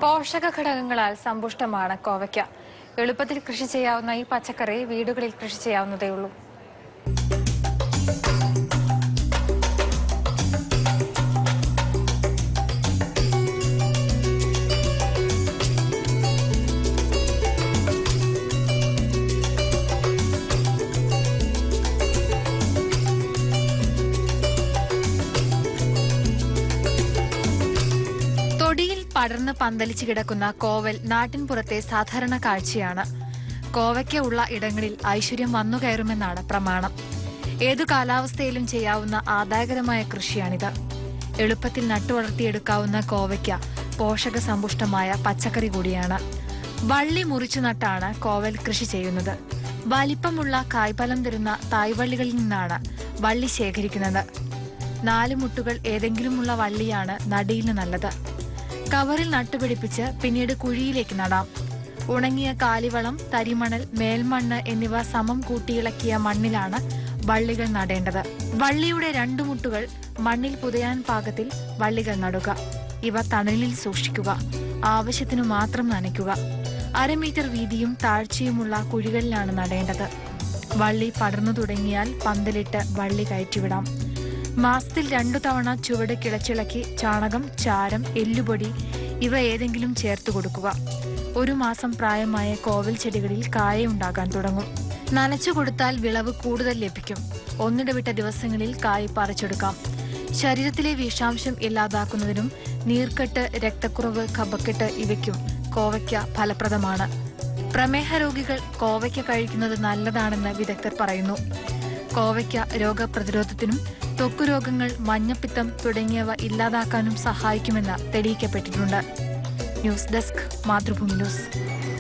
പോഷക ഘടകങ്ങളാൽ സമ്പുഷ്ടമാണ് കോവയ്ക്ക. എളുപ്പത്തിൽ കൃഷി ചെയ്യാവുന്ന ഈ പച്ചക്കറി വീടുകളിൽ കൃഷി ചെയ്യാവുന്നതേയുള്ളൂ. തൊടിയിൽ പടർന്ന് പന്തലിച്ചു കിടക്കുന്ന കോവൽ നാട്ടിൻപുറത്തെ സാധാരണ കാഴ്ചയാണ്. കോവയ്ക്ക ഉള്ള ഇടങ്ങളിൽ ഐശ്വര്യം വന്നുകയറുമെന്നാണ് പ്രമാണം. ഏതു കാലാവസ്ഥയിലും ചെയ്യാവുന്ന ആദായകരമായ കൃഷിയാണിത്. എളുപ്പത്തിൽ നട്ടുവളർത്തിയെടുക്കാവുന്ന കോവയ്ക്ക പോഷക സമ്പുഷ്ടമായ പച്ചക്കറി കൂടിയാണ്. വള്ളി മുറിച്ചു നട്ടാണ് കോവൽ കൃഷി ചെയ്യുന്നത്. വലിപ്പമുള്ള കായ്ഫലം തരുന്ന തായ്വള്ളികളിൽ നിന്നാണ് വള്ളി ശേഖരിക്കുന്നത്. 4 മുട്ടുകൾ ഏതെങ്കിലുമുള്ള വള്ളിയാണ് നടിയിന് നല്ലത്. കവറിൽ നട്ടുപിടിപ്പിച്ച് പിന്നീട് കുഴിയിലേക്ക് നടാം. ഉണങ്ങിയ കാലിവളം, തരിമണൽ, മേൽമണ്ണ് എന്നിവ സമം കൂട്ടിയിളക്കിയ മണ്ണിലാണ് വള്ളികൾ നടേണ്ടത്. വള്ളിയുടെ 2 മുട്ടുകൾ മണ്ണിൽ പുതയാൻ പാകത്തിൽ വള്ളികൾ നടുക. ഇവ തണലിൽ സൂക്ഷിക്കുക. ആവശ്യത്തിനു മാത്രം നനയ്ക്കുക. 1/2 മീറ്റർ വീതിയും താഴ്ചയുമുള്ള കുഴികളിലാണ് നടേണ്ടത്. വള്ളി പടർന്നു തുടങ്ങിയാൽ പന്തലിട്ട് വള്ളി കയറ്റിവിടാം. മാസത്തിൽ 2 തവണ ചുവട് കിളച്ചിളക്കി ചാണകം, ചാരം, എല്ലുപൊടി ഇവ ഏതെങ്കിലും ചേർത്ത് കൊടുക്കുക. 1 മാസം പ്രായമായ കോവൽ ചെടികളിൽ കായുണ്ടാകാൻ തുടങ്ങും. നനച്ചു കൊടുത്താൽ വിളവ് കൂടുതൽ ലഭിക്കും. ഒന്നിടവിട്ട ദിവസങ്ങളിൽ കായ് പറിച്ചെടുക്കാം. ശരീരത്തിലെ വിഷാംശം ഇല്ലാതാക്കുന്നതിനും നീർക്കെട്ട്, രക്തക്കുറവ്, കഫക്കെട്ട് ഇവയ്ക്കും കോവയ്ക്ക ഫലപ്രദമാണ്. പ്രമേഹ രോഗികൾ കോവയ്ക്ക കഴിക്കുന്നത് നല്ലതാണെന്ന് വിദഗ്ധർ പറയുന്നു. കോവയ്ക്ക രോഗപ്രതിരോധത്തിനും ത്വക്കുരോഗങ്ങൾ, മഞ്ഞപ്പിത്തം തുടങ്ങിയവ ഇല്ലാതാക്കാനും സഹായിക്കുമെന്ന് തെളിയിക്കപ്പെട്ടിട്ടുണ്ട്. News desk, Mathrubhumi news.